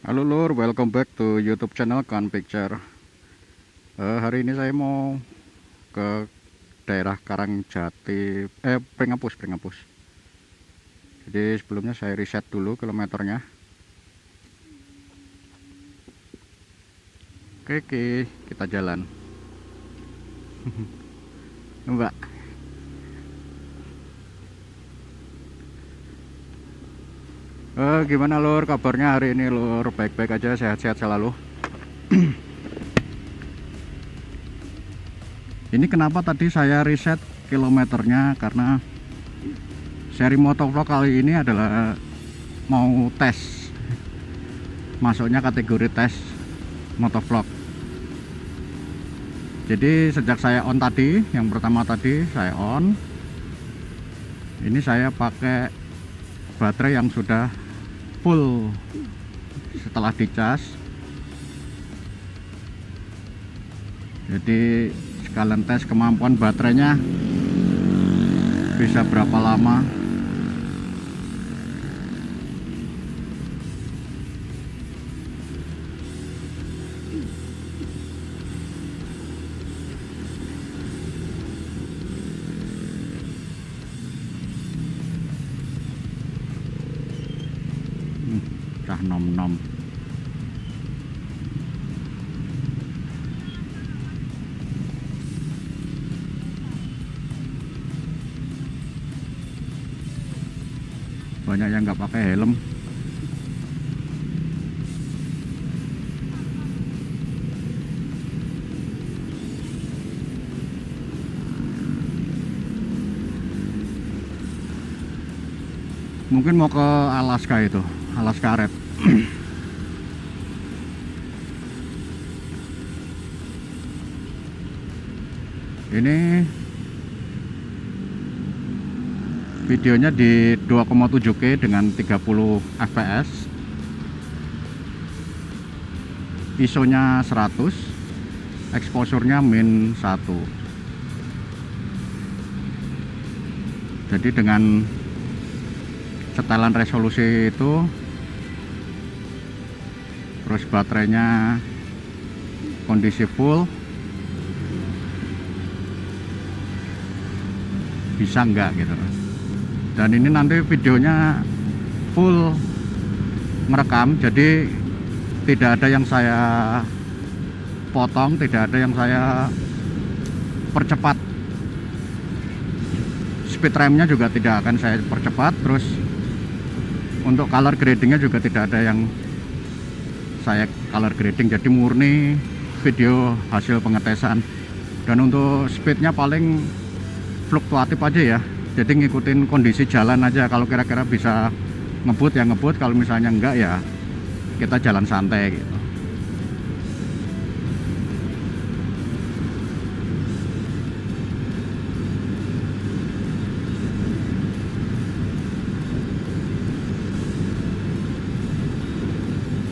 Halo Lur, welcome back to YouTube channel Kan Picture. Hari ini saya mau ke daerah Karangjati, Pringapus. Jadi sebelumnya saya riset dulu kilometernya. Oke, kita jalan. Mbak, gimana Lur kabarnya hari ini Lur? Baik-baik aja, sehat-sehat selalu. Ini kenapa tadi saya riset kilometernya, karena seri motovlog kali ini adalah mau tes, masuknya kategori tes motovlog. Jadi sejak saya on tadi, yang pertama tadi saya on, ini saya pakai baterai yang sudah full setelah dicas. Jadi sekalian tes kemampuan baterainya bisa berapa lama. Cah nom-nom. Banyak yang nggak pakai helm. Mungkin mau ke Alaska itu, Alaska Red. Ini videonya di 2,7K dengan 30 fps, ISO nya 100, exposure-nya min 1. Jadi dengan setelan resolusi itu, terus baterainya kondisi full, bisa enggak gitu. Dan ini nanti videonya full merekam, jadi tidak ada yang saya potong, tidak ada yang saya percepat. Speed RAM-nya juga tidak akan saya percepat. Terus untuk color gradingnya juga tidak ada yang saya color grading, jadi murni video hasil pengetesan. Dan untuk speednya paling fluktuatif aja ya, jadi ngikutin kondisi jalan aja. Kalau kira-kira bisa ngebut ya ngebut, kalau misalnya enggak ya kita jalan santai gitu.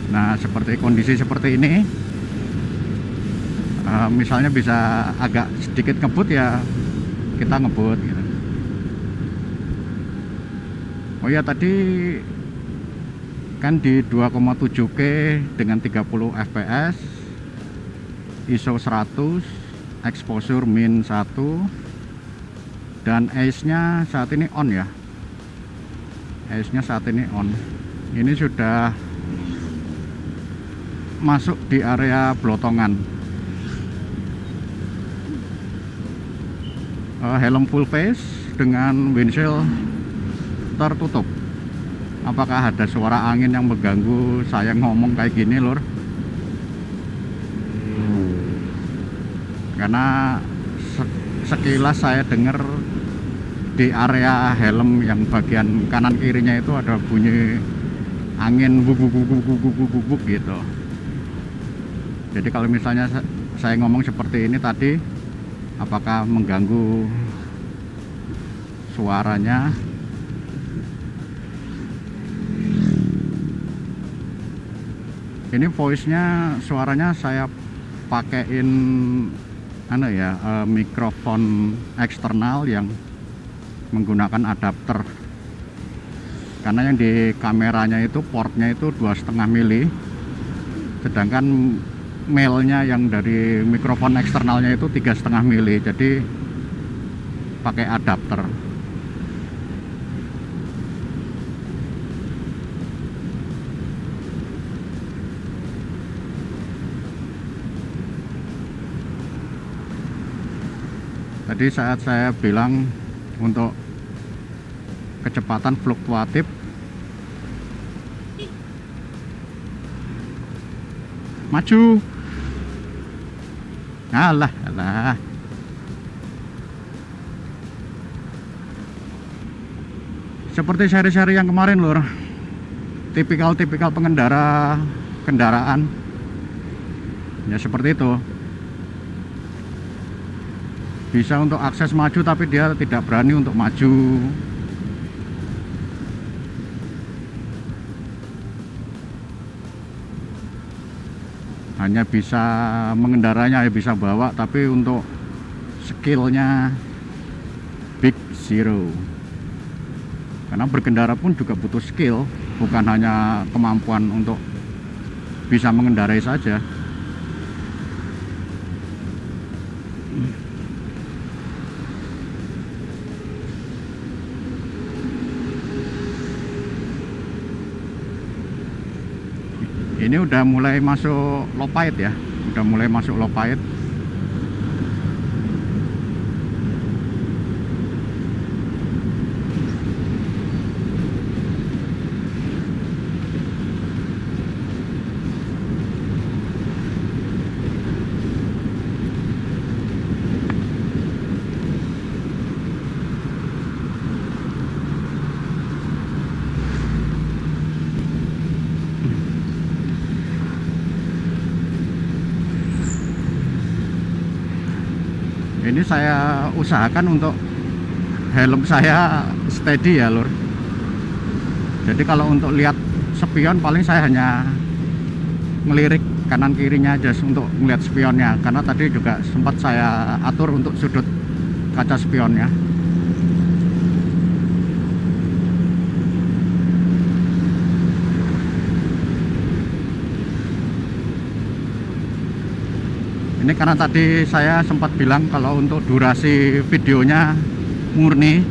Nah, seperti kondisi seperti ini, misalnya bisa agak sedikit ngebut ya kita ngebut gitu. Oh ya, tadi kan di 2,7K dengan 30 fps, ISO 100, exposure min 1, dan ACE-nya saat ini on ya. ACE-nya saat ini on. Ini sudah masuk di area Blotongan. Helm full face dengan windshield tertutup. Apakah ada suara angin yang mengganggu saya ngomong kayak gini Lur? Karena sekilas saya dengar di area helm yang bagian kanan kirinya itu ada bunyi angin bubuk gitu. Jadi kalau misalnya saya ngomong seperti ini tadi, apakah mengganggu suaranya? Ini voice-nya, suaranya saya pakein mikrofon eksternal yang menggunakan adapter. Karena yang di kameranya itu portnya itu 2,5 mili, sedangkan melnya yang dari mikrofon eksternalnya itu 3,5 mili, jadi pakai adapter. Tadi saat saya bilang untuk kecepatan fluktuatif, maju, alah. Seperti seri-seri yang kemarin lur, tipikal pengendara kendaraan ya seperti itu, bisa untuk akses maju tapi dia tidak berani untuk maju. Hanya bisa mengendaranya, ya bisa bawa, tapi untuk skillnya big zero. Karena berkendara pun juga butuh skill, bukan hanya kemampuan untuk bisa mengendarai saja. Ini udah mulai masuk low pahit ya, udah mulai masuk low pahit. Ini saya usahakan untuk helm saya steady ya lur. Jadi kalau untuk lihat spion paling saya hanya melirik kanan kirinya aja untuk melihat spionnya, karena tadi juga sempat saya atur untuk sudut kaca spionnya. Ini karena tadi saya sempat bilang kalau untuk durasi videonya murni,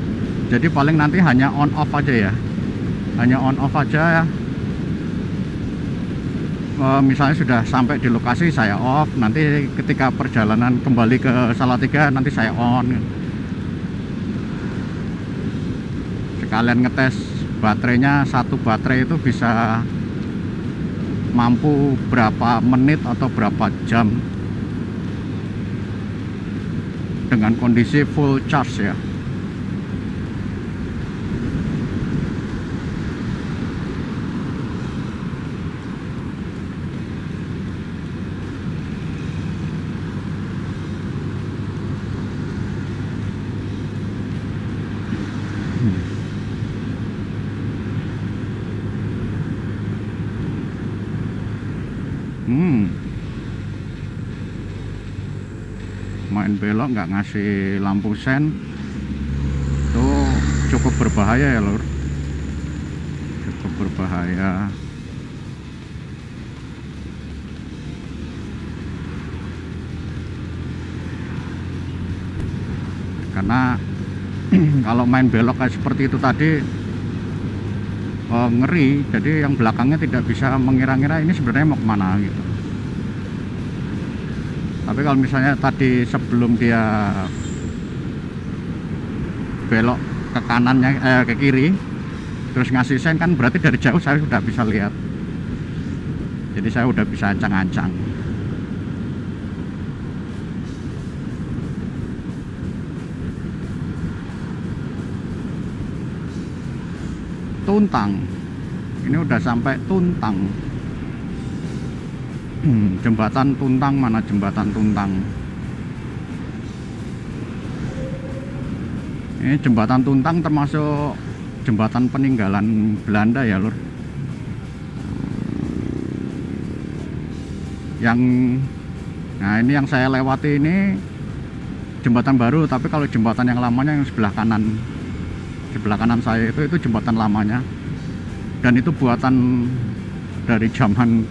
jadi paling nanti hanya on off aja ya, hanya on off aja ya. Misalnya sudah sampai di lokasi saya off, nanti ketika perjalanan kembali ke Salatiga nanti saya on. Sekalian ngetes baterainya, satu baterai itu bisa mampu berapa menit atau berapa jam dengan kondisi full charge ya. Main belok nggak ngasih lampu sen itu cukup berbahaya ya lur, cukup berbahaya. Karena kalau main belok kayak seperti itu tadi ngeri, jadi yang belakangnya tidak bisa mengira-ngira ini sebenarnya mau kemana gitu. Tapi kalau misalnya tadi sebelum dia belok ke kanannya, ke kiri, terus ngasih sen, kan berarti dari jauh saya sudah bisa lihat. Jadi saya udah bisa ancang-ancang. Tuntang, ini udah sampai Tuntang. Jembatan Tuntang, mana jembatan Tuntang? Ini jembatan Tuntang termasuk jembatan peninggalan Belanda ya lur. Nah ini yang saya lewati ini jembatan baru, tapi kalau jembatan yang lamanya yang sebelah kanan saya itu jembatan lamanya, dan itu buatan dari zaman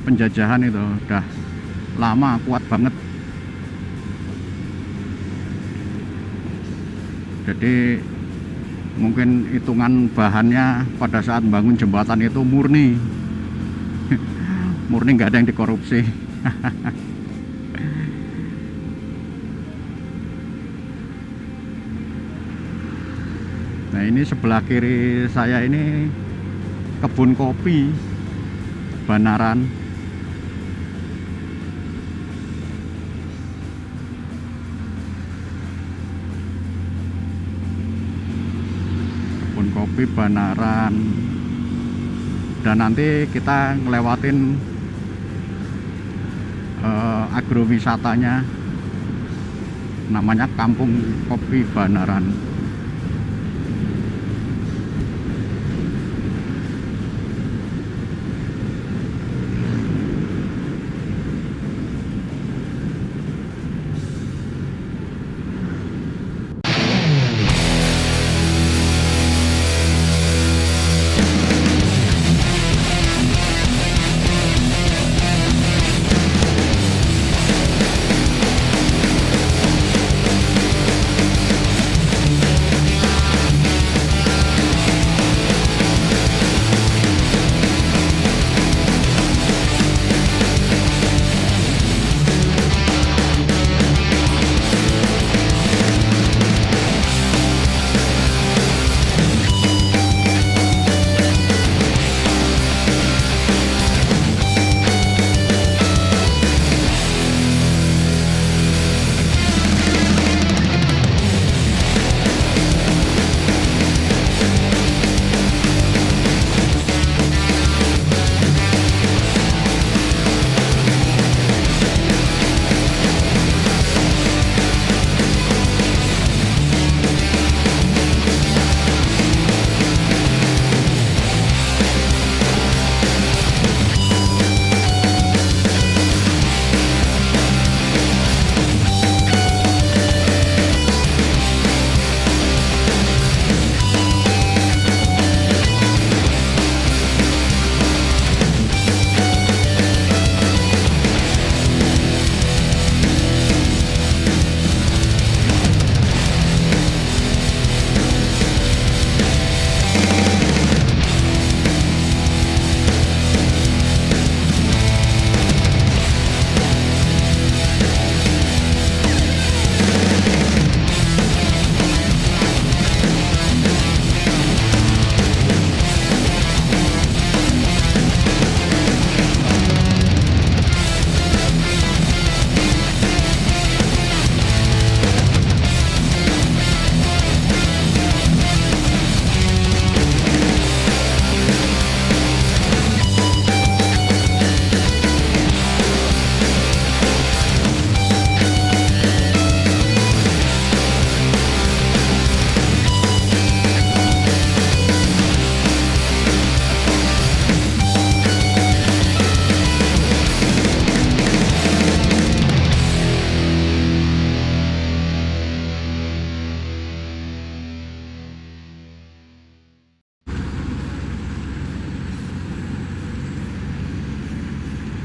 penjajahan itu udah lama, kuat banget. Jadi mungkin hitungan bahannya pada saat bangun jembatan itu murni murni, nggak ada yang dikorupsi. Nah, ini sebelah kiri saya ini kebun kopi Banaran. Kebun kopi Banaran. Dan nanti kita ngelewatin agrowisatanya, namanya Kampung Kopi Banaran.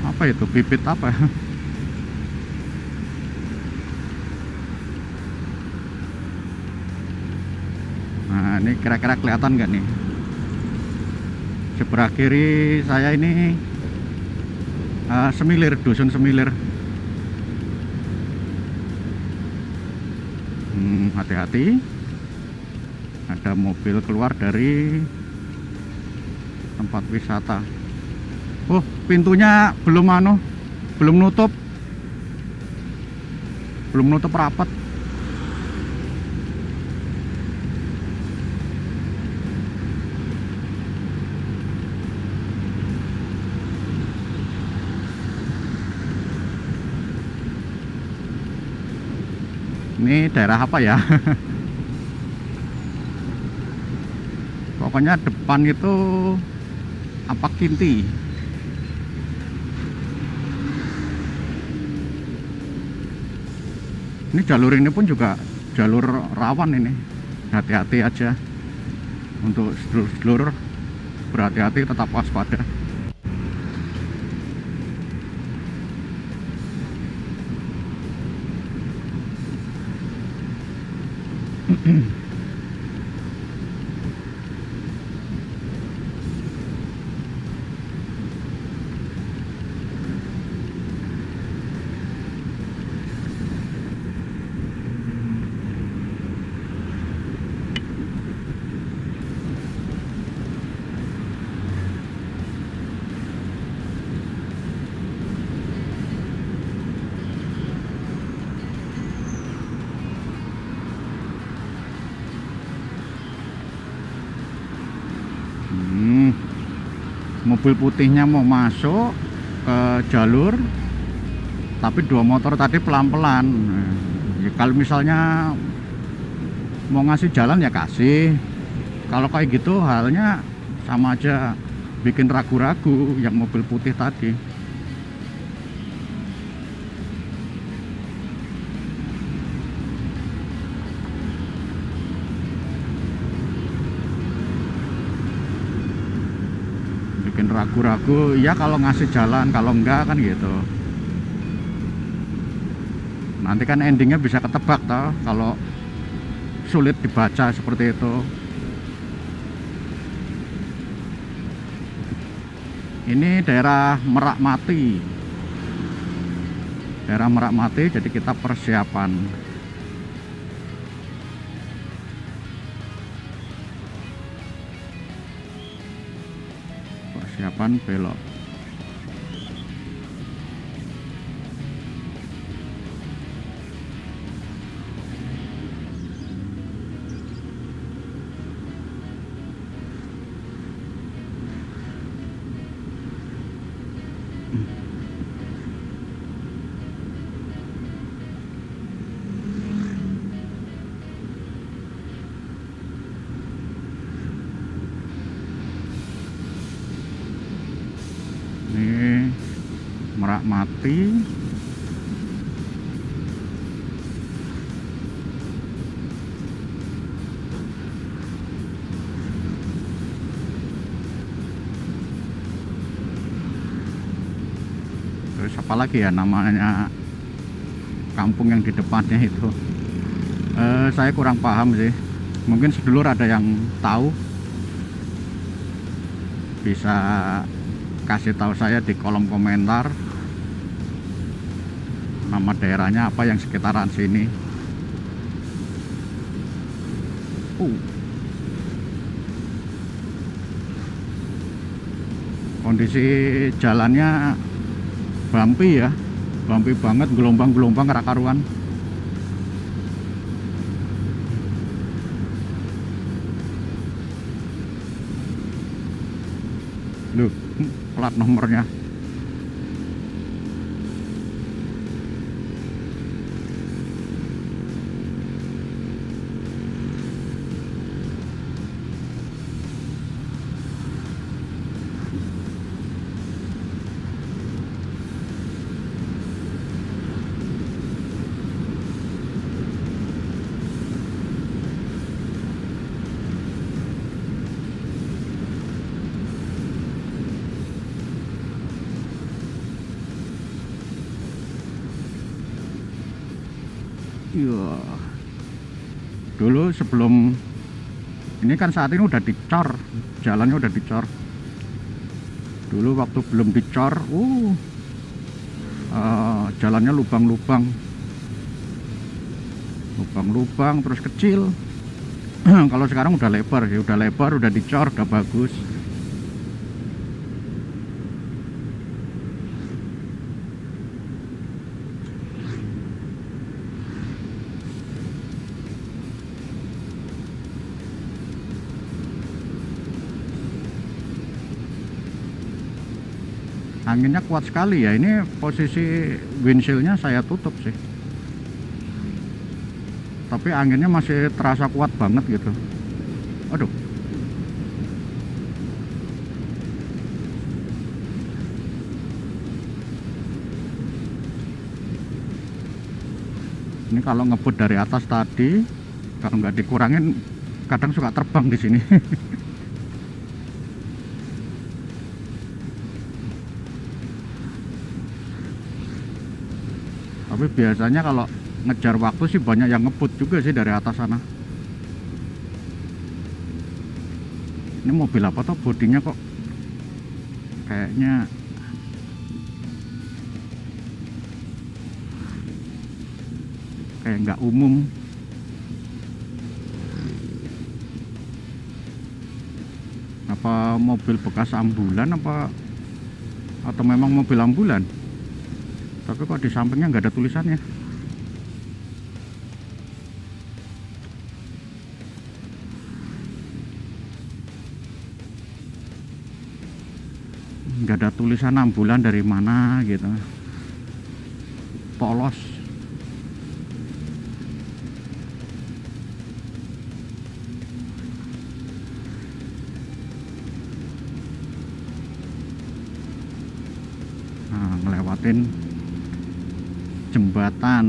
Apa itu, bibit apa? Nah, ini kira-kira kelihatan nggak nih? Sebelah kiri saya ini Semilir, dusun Semilir. Hati-hati, ada mobil keluar dari tempat wisata. Oh, pintunya belum nutup rapat. Ini daerah apa ya? Pokoknya depan itu apa Kinti. Ini jalur ini pun juga jalur rawan ini. Hati-hati aja. Untuk sedulur-sedulur, berhati-hati, tetap waspada. Mobil putihnya mau masuk ke jalur, tapi dua motor tadi pelan-pelan. Ya, kalau misalnya mau ngasih jalan ya kasih. Kalau kayak gitu halnya sama aja bikin ragu-ragu yang mobil putih tadi. Bikin ragu-ragu ya kalau ngasih jalan, kalau enggak kan gitu. Nanti kan endingnya bisa ketebak toh kalau sulit dibaca seperti itu. Ini daerah Merak Mati. Daerah Merak Mati, jadi kita persiapan. Persiapan belok. Ini Merak Mati. Terus apa lagi ya namanya kampung yang di depannya itu? Saya kurang paham sih. Mungkin sedulur ada yang tahu, bisa kasih tahu saya di kolom komentar nama daerahnya apa yang sekitaran sini. Kondisi jalannya bumpy ya, bumpy banget, gelombang-gelombang karuan. Loh, plat nomornya. Iya. Dulu sebelum ini kan saat ini udah dicor, jalannya udah dicor. Dulu waktu belum dicor, jalannya lubang-lubang, terus kecil. Kalau sekarang udah lebar ya, udah dicor, udah bagus. Anginnya kuat sekali ya. Ini posisi windshieldnya saya tutup sih, tapi anginnya masih terasa kuat banget gitu. Aduh, ini kalau ngebut dari atas tadi, kalau nggak dikurangin kadang suka terbang di sini. Tapi biasanya kalau ngejar waktu sih banyak yang ngebut juga sih dari atas sana. Ini mobil apa toh, bodinya kok kayaknya kayak nggak umum. Apa mobil bekas ambulan apa atau memang mobil ambulan? Tapi kok di sampingnya nggak ada tulisannya. Nggak ada tulisan ambulan dari mana gitu. Polos. Nah, ngelewatin jembatan.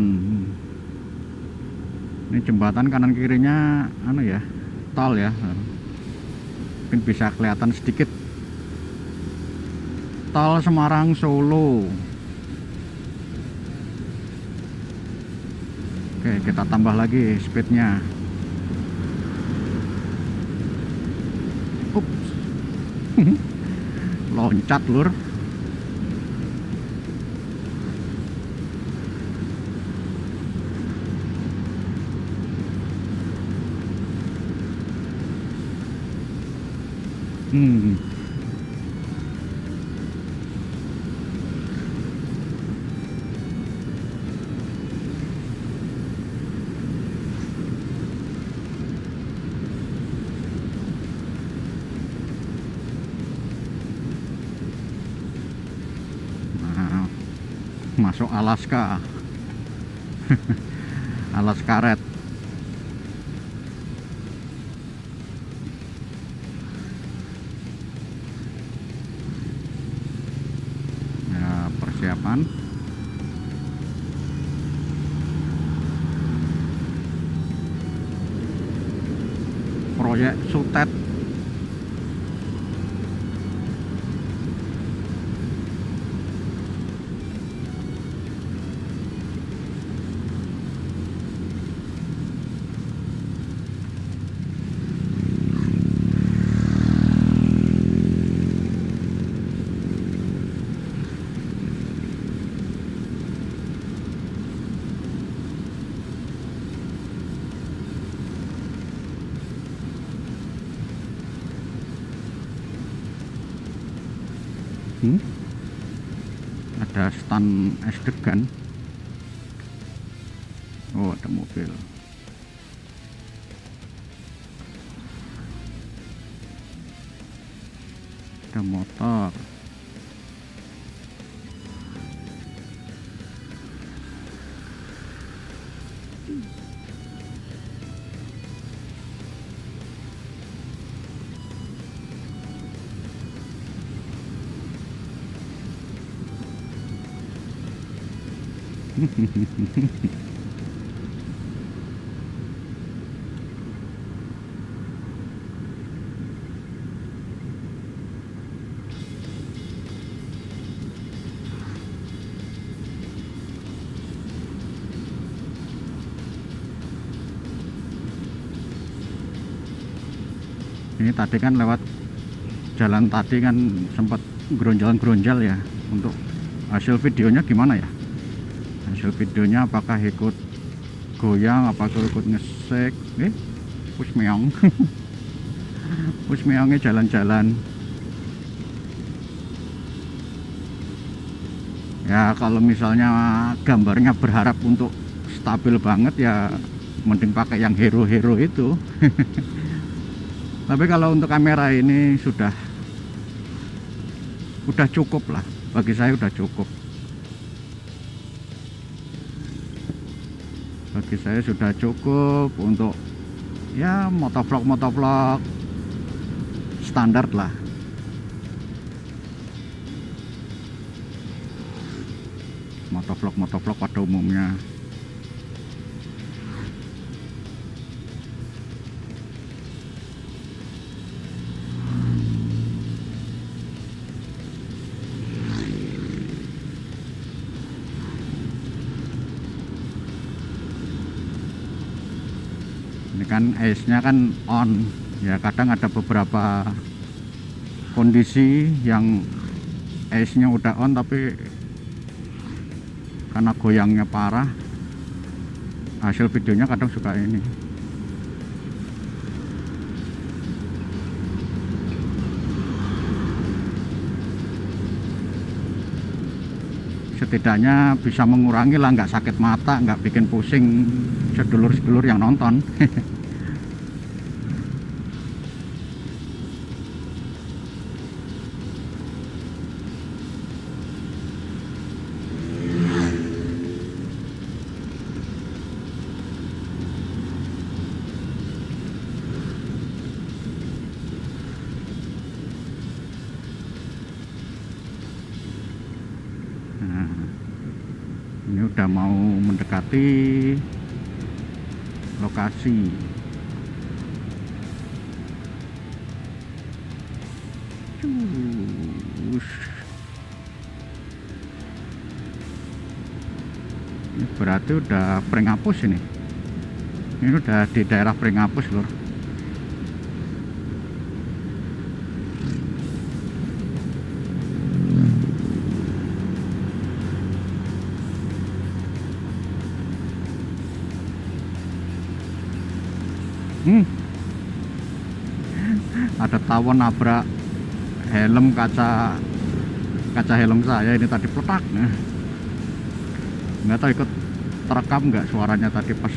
Ini jembatan kanan kirinya anu ya, tol ya. Mungkin bisa kelihatan sedikit. Tol Semarang Solo. Oke, kita tambah lagi speednya. Ups. Loncat lur. Nah, masuk Alaska. Alas karet. Ya, persiapan. Proyek Sutet. Ada stand es degan. Oh, ada mobil. Ada motor. Ini tadi kan lewat jalan tadi kan sempat geronjal-geronjal ya. Untuk hasil videonya gimana ya? Hasil videonya apakah ikut goyang, apakah ikut ngesek? Pus meong. Pus meongnya jalan-jalan. Ya kalau misalnya gambarnya berharap untuk stabil banget ya mending pakai yang hero-hero itu. Tapi kalau untuk kamera ini sudah cukup lah, bagi saya udah cukup. Bagi saya sudah cukup untuk ya motovlog standar lah. Motovlog pada umumnya. Ini kan ace-nya kan on, Ya kadang ada beberapa kondisi yang ice-nya udah on tapi karena goyangnya parah, hasil videonya kadang suka ini. Setidaknya bisa mengurangi lah, nggak sakit mata, nggak bikin pusing sedulur-sedulur yang nonton. Nah, ini udah mau mendekati lokasi. Ini berarti udah Pringapus ini. Ini udah di daerah Pringapus lur. Ada tawon nabrak helm, kaca helm saya ini tadi peletak. Nggak tahu ikut terekam nggak suaranya tadi pas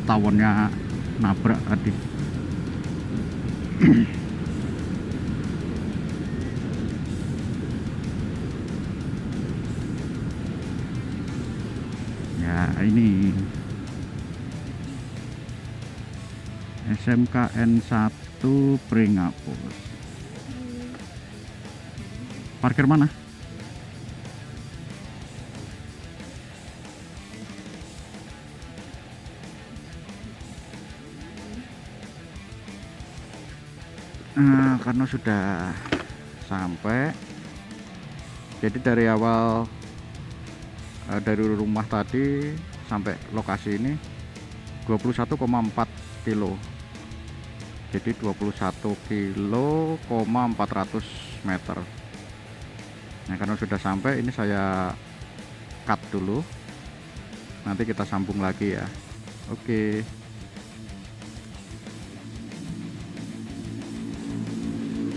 tawonnya nabrak tadi. Ya ini SMKN 1 Pringapus. Parkir mana? Nah, karena sudah sampai, jadi dari awal dari rumah tadi sampai lokasi ini 21,4 kilo, jadi 21 kilo 400 meter. Nah karena sudah sampai, ini saya cut dulu, nanti kita sambung lagi ya. Oke.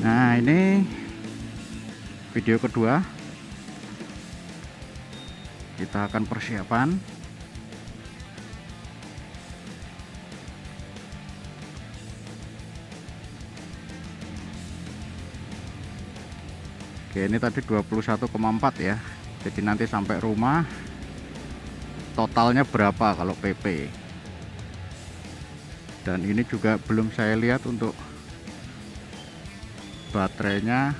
Nah ini video kedua, kita akan persiapan. Oke, ini tadi 21,4 ya. Jadi nanti sampai rumah totalnya berapa kalau PP. Dan ini juga belum saya lihat untuk baterainya,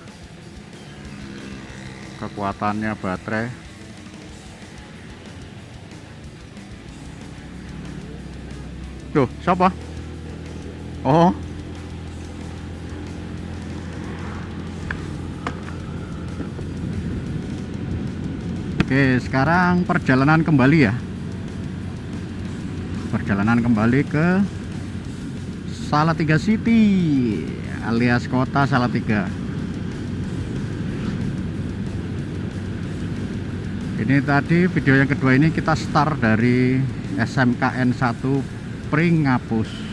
kekuatannya baterai. Tuh, siapa? Oh. Oke, sekarang perjalanan kembali ya. Perjalanan kembali ke Salatiga City alias kota Salatiga. Ini tadi video yang kedua, ini kita start dari SMKN 1 Pringapus.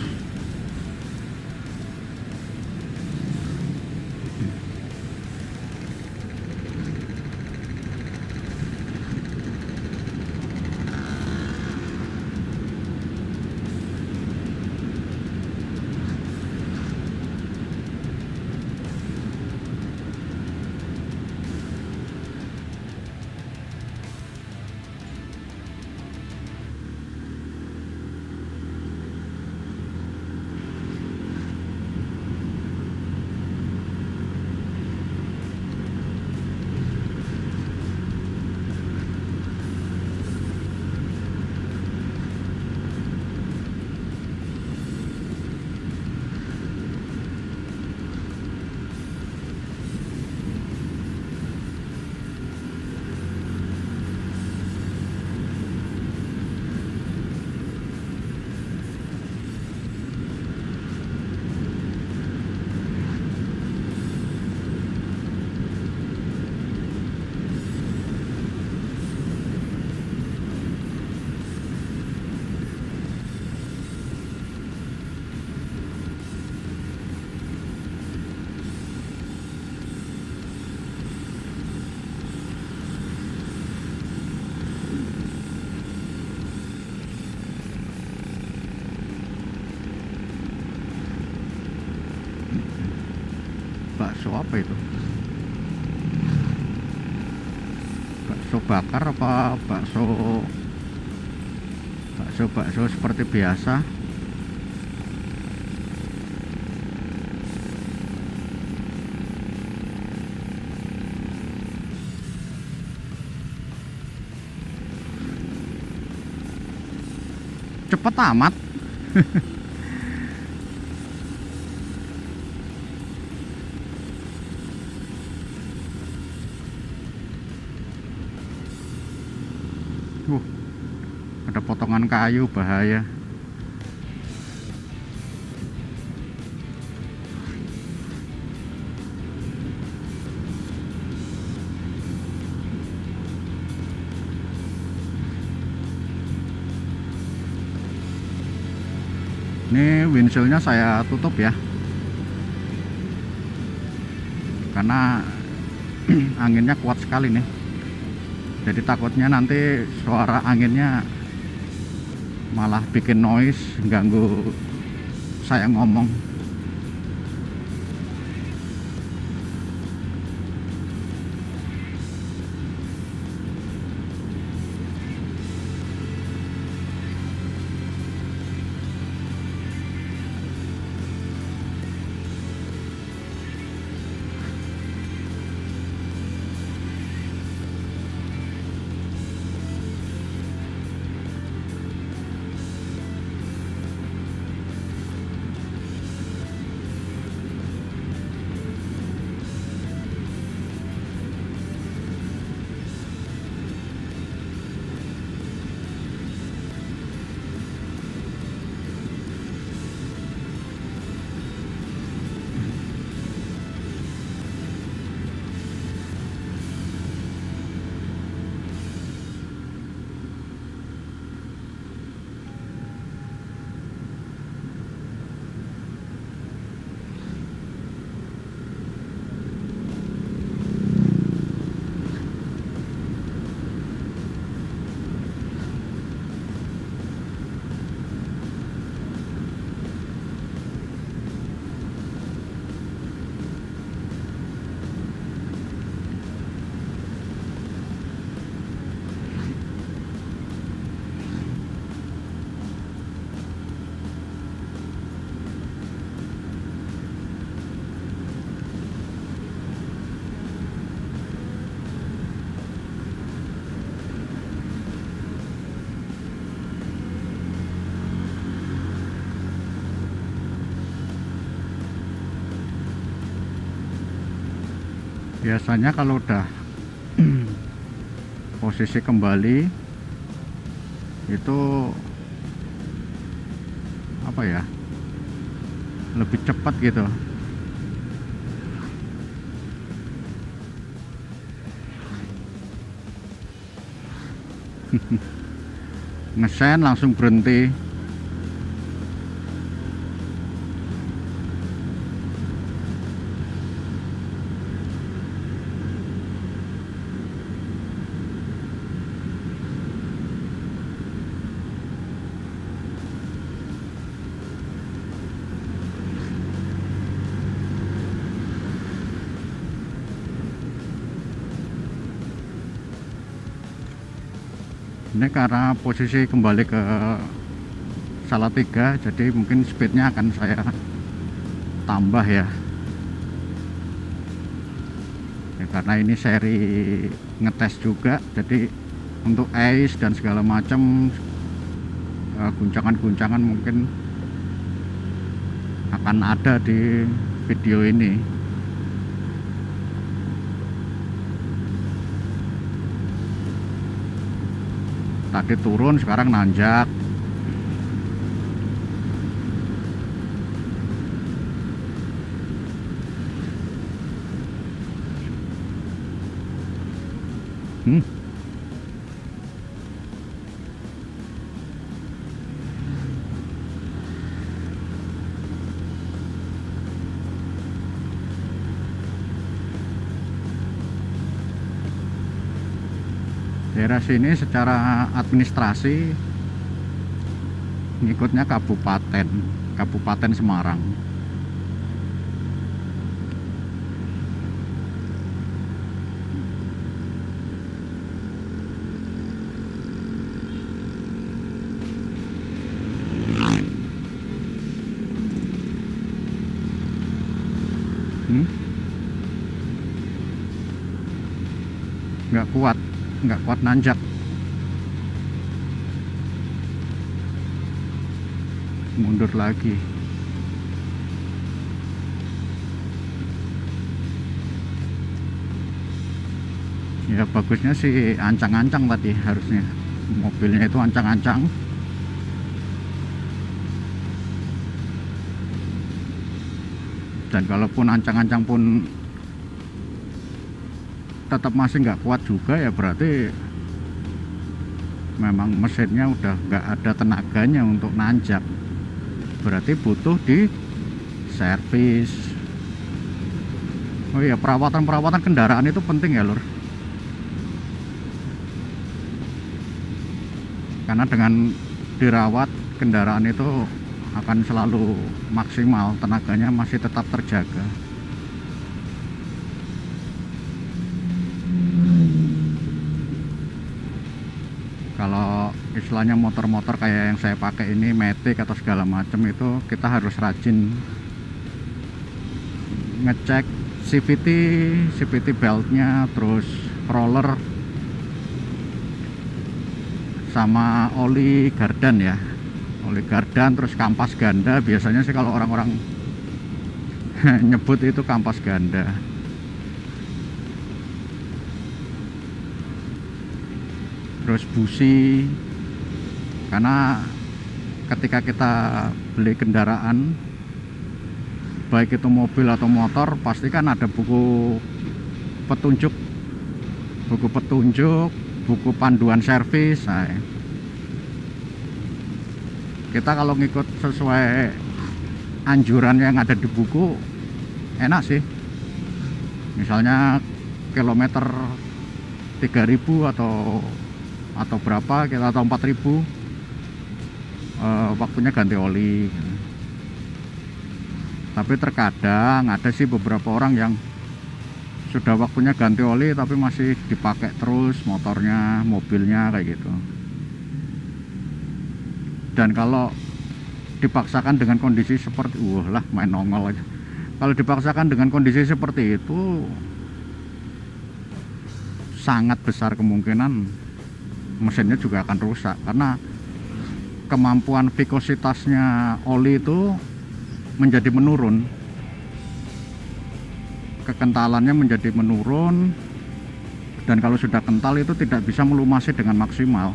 bakso bakar apa bakso bakso seperti biasa. Cepet amat. Ada potongan kayu, bahaya. Ini windshieldnya saya tutup ya, karena anginnya kuat sekali nih. Jadi takutnya nanti suara anginnya malah bikin noise, ganggu saya ngomong. Biasanya kalau udah posisi kembali itu apa ya, lebih cepat gitu. Ngesen langsung berhenti. Ini karena posisi kembali ke Salatiga, jadi mungkin speednya akan saya tambah ya. Karena ini seri ngetes juga, jadi untuk ice dan segala macam guncangan-guncangan mungkin akan ada di video ini. Tadi turun, sekarang nanjak. Daerah sini secara administrasi ngikutnya Kabupaten Semarang. nggak kuat nanjak, mundur lagi. Ya bagusnya sih ancang-ancang tadi, harusnya mobilnya itu ancang-ancang. Dan kalaupun ancang-ancang pun tetap masih nggak kuat juga, ya berarti memang mesinnya udah nggak ada tenaganya untuk nanjak, berarti butuh di servis. Oh iya, perawatan kendaraan itu penting ya lur, karena dengan dirawat kendaraan itu akan selalu maksimal, tenaganya masih tetap terjaga. Kalau istilahnya motor-motor kayak yang saya pakai ini, Matic atau segala macam, itu kita harus rajin ngecek CVT beltnya, terus roller, sama oli gardan ya, oli gardan, terus kampas ganda. Biasanya sih kalau orang-orang nyebut itu kampas ganda. Terus busi, karena ketika kita beli kendaraan, baik itu mobil atau motor, pasti kan ada buku petunjuk, buku panduan servis. Nah, kita kalau ngikut sesuai anjuran yang ada di buku, enak sih. Misalnya kilometer 3000 atau berapa, kita atau 4000, waktunya ganti oli. Tapi terkadang ada sih beberapa orang yang sudah waktunya ganti oli tapi masih dipakai terus motornya, mobilnya, kayak gitu. Dan kalau dipaksakan dengan kondisi seperti main nongol aja. Kalau dipaksakan dengan kondisi seperti itu, sangat besar kemungkinan mesinnya juga akan rusak, karena kemampuan vikositasnya oli itu menjadi menurun, kekentalannya menjadi menurun, dan kalau sudah kental itu tidak bisa melumasi dengan maksimal.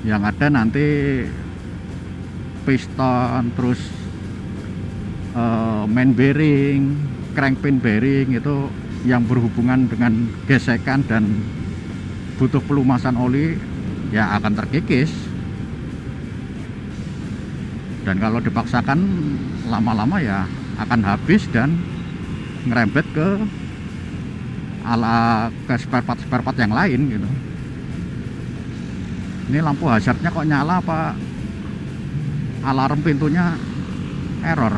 Yang ada nanti piston, terus main bearing, crankpin bearing itu yang berhubungan dengan gesekan dan butuh pelumasan oli, ya akan terkikis. Dan kalau dipaksakan lama-lama ya akan habis dan ngerembet ke spare part yang lain gitu. Ini lampu hazardnya kok nyala, apa alarm pintunya error?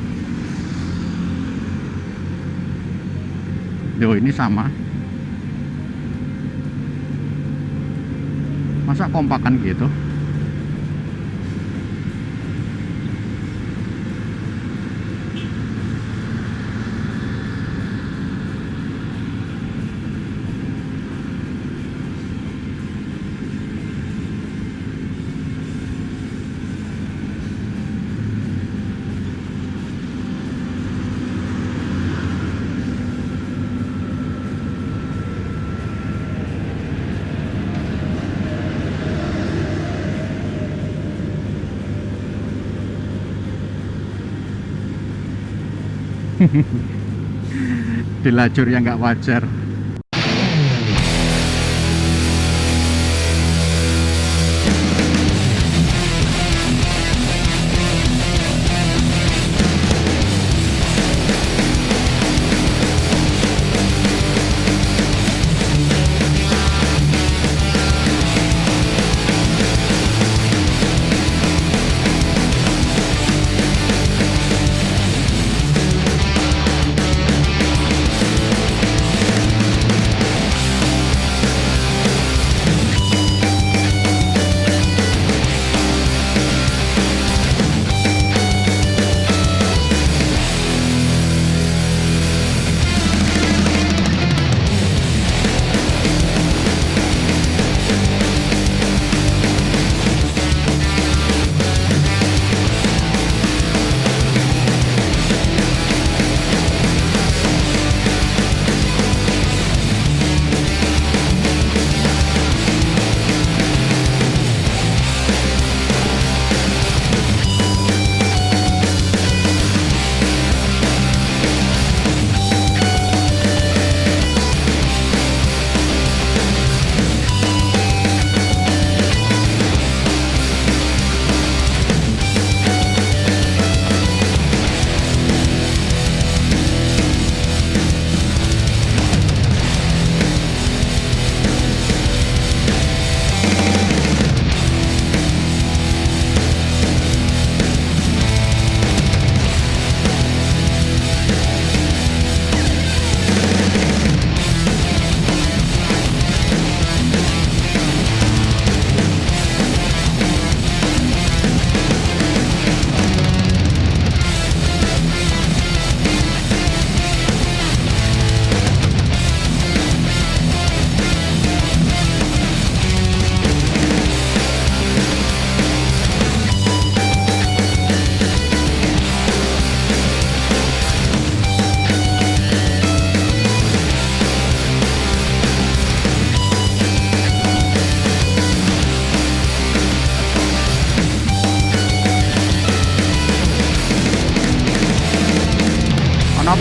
Yo, ini sama. Masa kompakan gitu? Di lajur yang nggak wajar.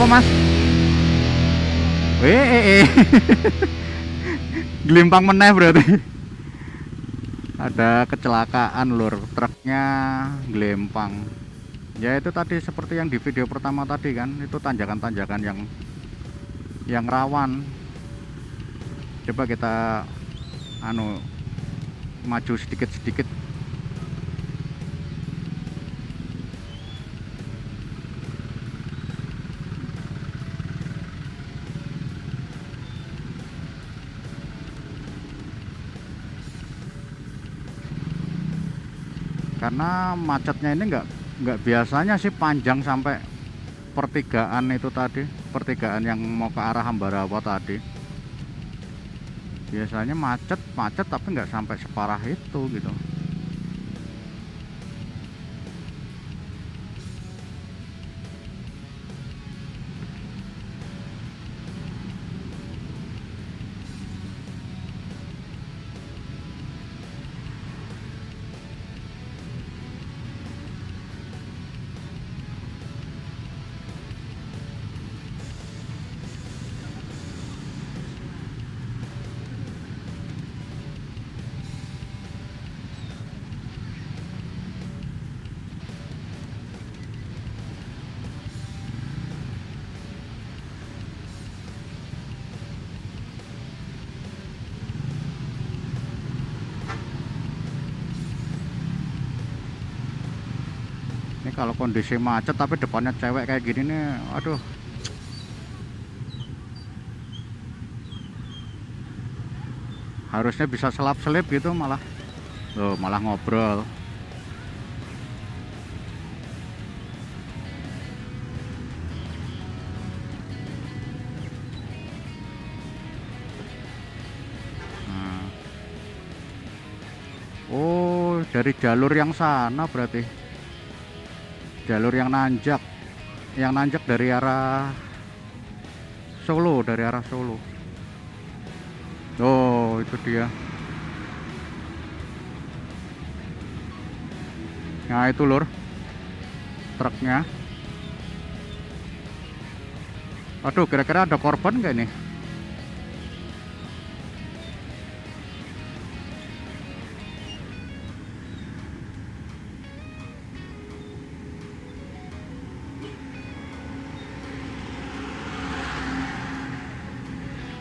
apa mas? Gelimpang meneh berarti. Ada kecelakaan lur, truknya gelempang. Ya itu tadi seperti yang di video pertama tadi kan, itu tanjakan-tanjakan yang rawan. Coba kita maju sedikit-sedikit. Karena macetnya ini nggak biasanya sih panjang sampai pertigaan itu tadi, pertigaan yang mau ke arah Ambarawa tadi. Biasanya macet tapi nggak sampai separah itu gitu. Ini kalau kondisi macet tapi depannya cewek kayak gini nih, aduh. Harusnya bisa selap-selip gitu malah. Loh, malah ngobrol. Nah. Oh, dari jalur yang sana berarti. Jalur yang nanjak dari arah Solo, oh itu dia. Nah itu lur truknya. Aduh, kira-kira ada korban nggak nih?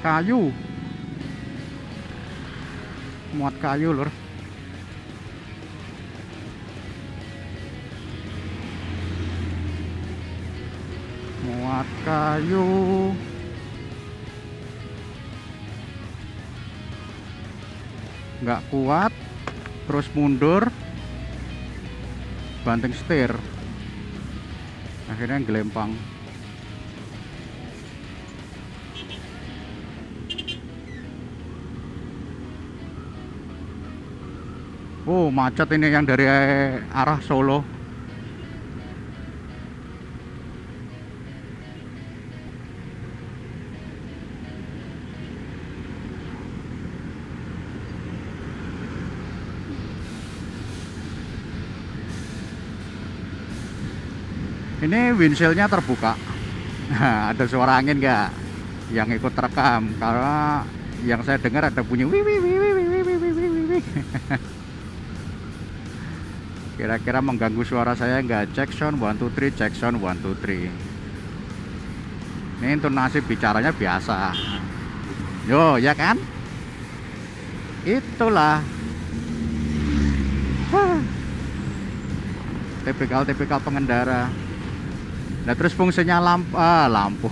Kayu, muat kayu lur. Muat kayu. Nggak kuat, terus mundur, banting setir, akhirnya gelempang. Oh, macet ini yang dari arah Solo. Ini windshieldnya terbuka. Ada suara angin nggak yang ikut terekam? Karena yang saya dengar ada bunyi kira-kira mengganggu suara saya nggak? Cek sound 1 2 3, cek sound 1 2 3. Ini intonasi bicaranya biasa. Yo, ya kan? Itulah tipikal pengendara. Nah terus fungsinya lampu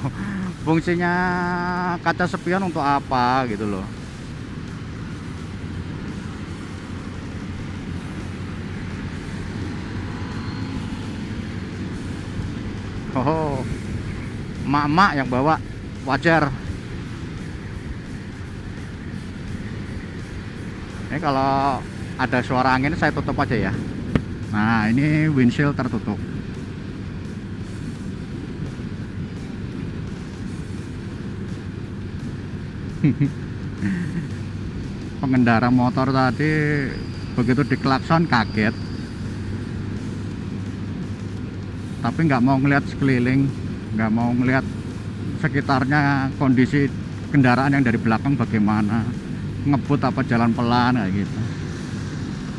fungsinya kaca spion untuk apa gitu loh. Oh, emak-emak yang bawa wajar. Ini kalau ada suara angin saya tutup aja ya. Nah ini windshield tertutup. Pengendara motor tadi begitu diklakson kaget, tapi nggak mau ngeliat sekeliling, nggak mau ngeliat sekitarnya, kondisi kendaraan yang dari belakang bagaimana, ngebut apa jalan pelan kayak gitu.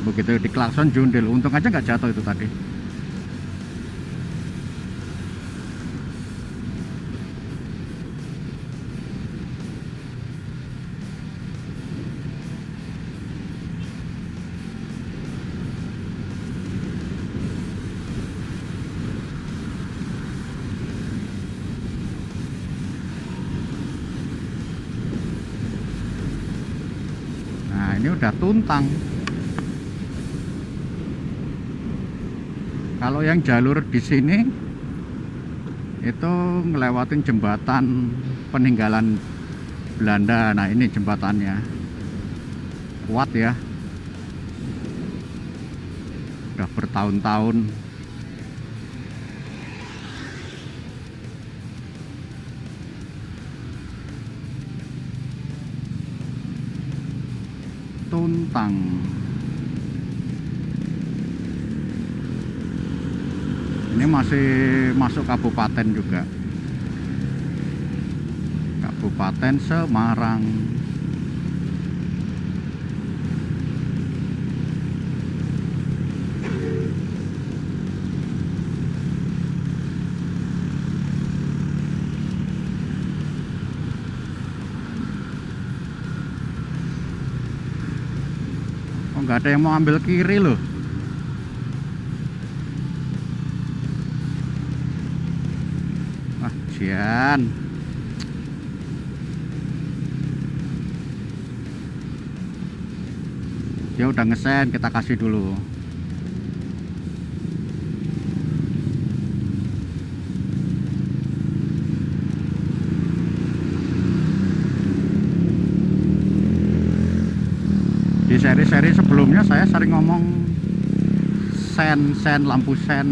Begitu diklakson jundil, untung aja nggak jatuh itu tadi. Nah ini udah tuntang. Kalau yang jalur di sini itu ngelewatin jembatan peninggalan Belanda. Nah ini jembatannya kuat ya, udah bertahun-tahun. Tuntang. Ini masih masuk kabupaten juga, Kabupaten Semarang. Oh, nggak ada yang mau ambil kiri loh. Wah, sian. Dia udah ngesen, kita kasih dulu. Di seri-seri sebelumnya saya sering ngomong sen lampu sen.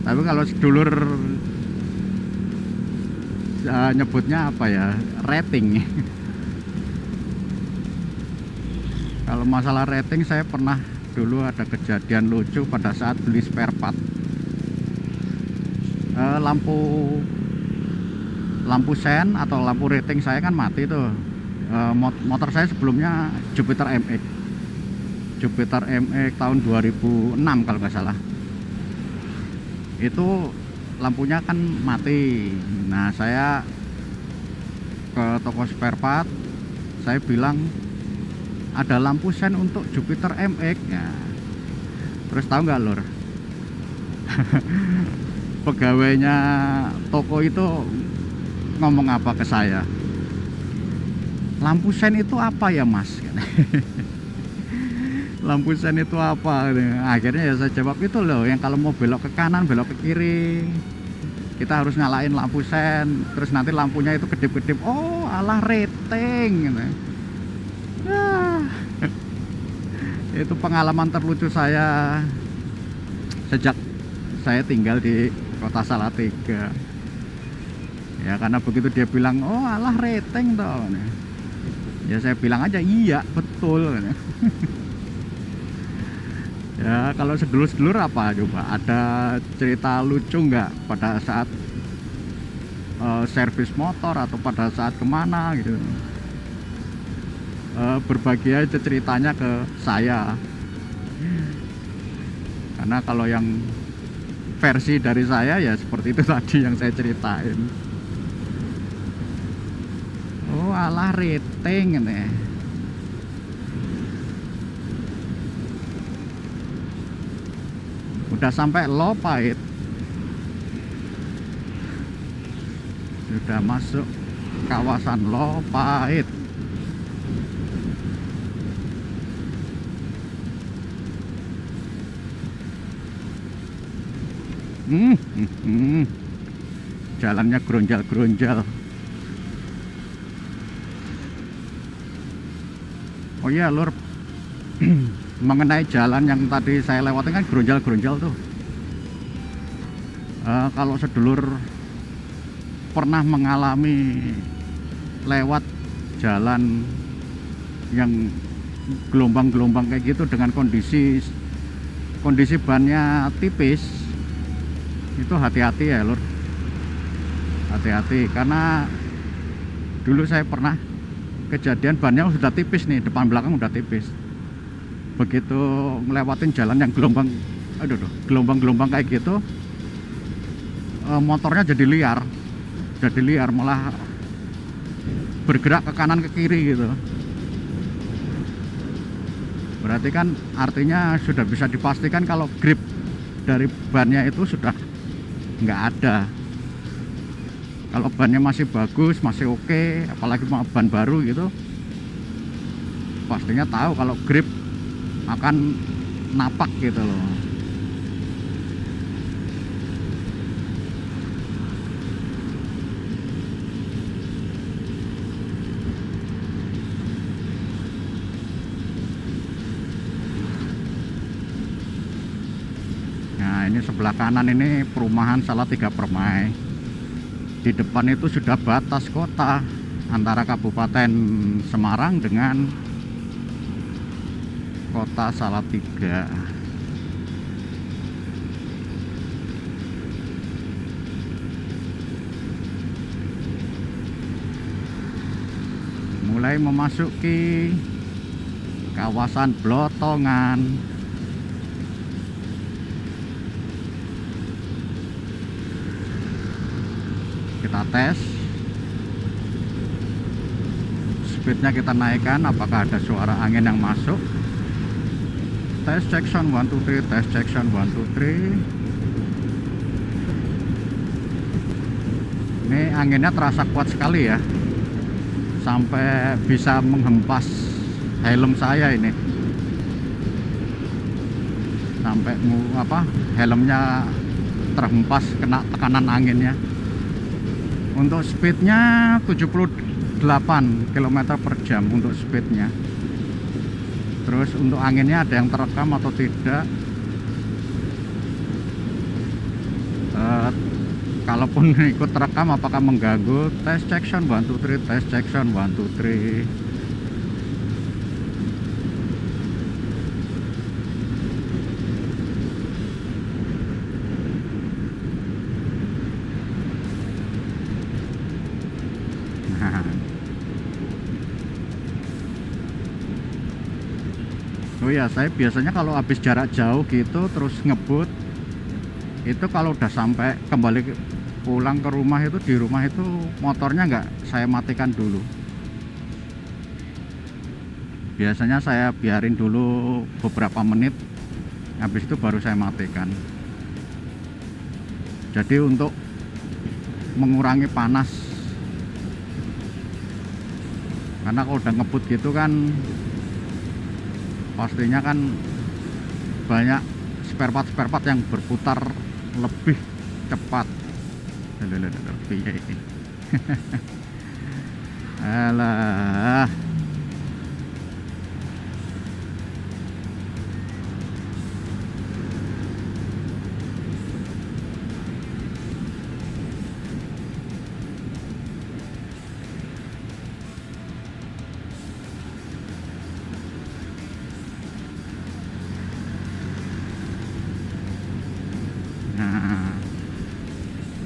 Tapi kalau sedulur nyebutnya apa ya, rating. Kalau masalah rating, saya pernah dulu ada kejadian lucu pada saat beli spare part. Lampu sen atau lampu rating saya kan mati tuh. Motor saya sebelumnya Jupiter MX tahun 2006 kalau nggak salah. Itu lampunya kan mati. Nah saya ke toko spare part, saya bilang ada lampu sen untuk Jupiter MX ya. Terus tahu nggak lur? Pegawainya toko itu ngomong apa ke saya? Lampu sen itu apa ya mas? Lampu sen itu apa? Akhirnya ya saya jawab, itu loh yang kalau mau belok ke kanan, belok ke kiri, kita harus nyalain lampu sen. Terus nanti lampunya itu kedip-kedip. Oh alah rating. Itu pengalaman terlucu saya sejak saya tinggal di Kota Salatiga. Ya karena begitu dia bilang, oh alah rating toh. Ya saya bilang aja iya betul. Ya kalau sedulur-sedulur apa coba, ada cerita lucu nggak pada saat servis motor atau pada saat kemana gitu? Berbagi aja ceritanya ke saya, karena kalau yang versi dari saya ya seperti itu tadi yang saya ceritain. Oh alah rating nih. Udah sampai Lopait, sudah masuk kawasan Lopait. Jalannya geronjal-geronjal. Oh iya lur, mengenai jalan yang tadi saya lewatin kan geronjal-geronjal tuh. Kalau sedulur pernah mengalami lewat jalan yang gelombang-gelombang kayak gitu dengan kondisi bannya tipis, itu hati-hati ya lur. hati-hati, karena dulu saya pernah kejadian bannya sudah tipis nih, depan belakang udah tipis. Begitu ngelewatin jalan yang gelombang-gelombang kayak gitu, motornya jadi liar, malah bergerak ke kanan ke kiri gitu. Berarti kan artinya sudah bisa dipastikan kalau grip dari bannya itu sudah nggak ada. Kalau bannya masih bagus, masih oke, apalagi ban baru gitu, pastinya tahu kalau grip akan napak gitu loh. Nah, ini sebelah kanan ini perumahan Salatiga Permai. Di depan itu sudah batas kota antara Kabupaten Semarang dengan Kota Salatiga. Mulai memasuki kawasan Blotongan. Kita tes speednya, kita naikkan apakah ada suara angin yang masuk. Tes check sound 1 2 3, tes check sound 1 2 3. Ini anginnya terasa kuat sekali ya, sampai bisa menghempas helm saya ini, sampai helmnya terhempas kena tekanan anginnya. Untuk speednya 78 km/jam untuk speednya. Terus untuk anginnya ada yang terekam atau tidak? Kalaupun ikut terekam apakah mengganggu? Tes check sound 1 2 3, tes check sound 1 2 3. Oh ya, saya biasanya kalau habis jarak jauh gitu terus ngebut, itu kalau udah sampai kembali pulang ke rumah itu, di rumah itu motornya nggak saya matikan dulu. Biasanya saya biarin dulu beberapa menit, habis itu baru saya matikan. Jadi untuk mengurangi panas, karena kalau udah ngebut gitu kan pastinya kan banyak spare part yang berputar lebih cepat. Alah. Nah,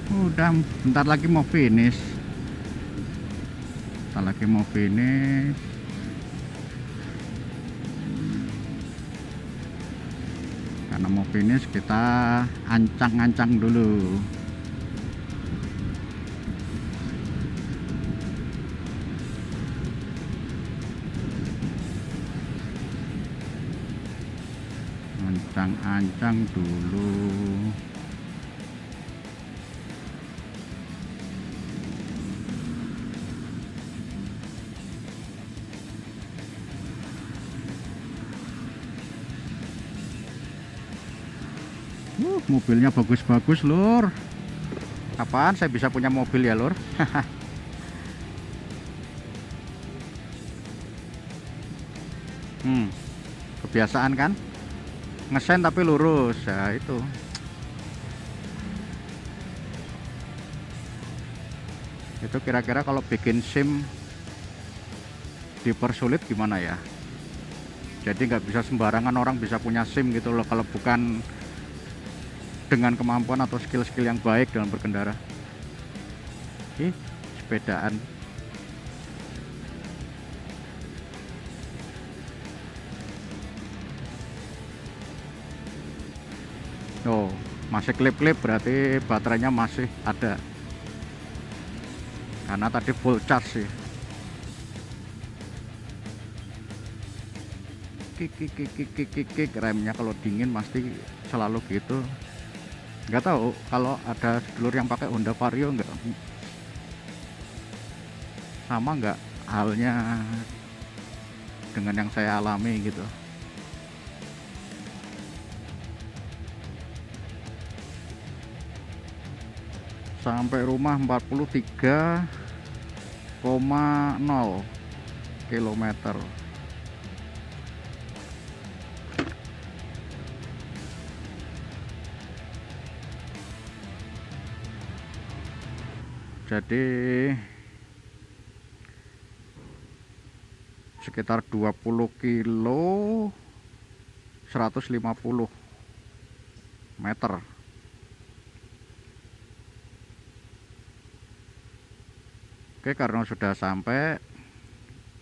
udah bentar lagi mau finish. Karena mau finish kita ancang-ancang dulu. Ancang-ancang dulu. Mobilnya bagus-bagus lur. Kapan saya bisa punya mobil ya lur? Kebiasaan kan ngesen tapi lurus ya, itu kira-kira kalau bikin SIM dipersulit gimana ya. Jadi nggak bisa sembarangan orang bisa punya SIM gitu loh, kalau bukan dengan kemampuan atau skill-skill yang baik dalam berkendara. Ih, sepedaan. Oh, masih klip-klip, berarti baterainya masih ada. Karena tadi full charge sih. Kik, remnya kalau dingin pasti selalu gitu. Nggak tahu kalau ada dulur yang pakai Honda Vario nggak sama, nggak halnya dengan yang saya alami gitu. Sampai rumah 43,0 kilometer. Jadi sekitar 20 kilo 150 meter. Oke, karena sudah sampai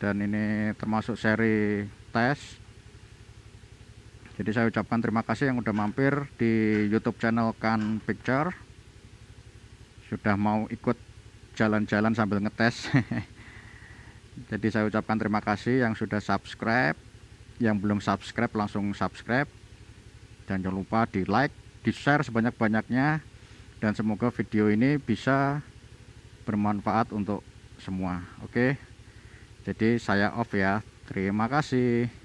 dan ini termasuk seri tes, jadi saya ucapkan terima kasih yang udah mampir di YouTube channel Kan Picture, sudah mau ikut jalan-jalan sambil ngetes. Jadi saya ucapkan terima kasih yang sudah subscribe, yang belum subscribe langsung subscribe, dan jangan lupa di like, di share sebanyak-banyaknya, dan semoga video ini bisa bermanfaat untuk semua. Oke, jadi saya off ya, terima kasih.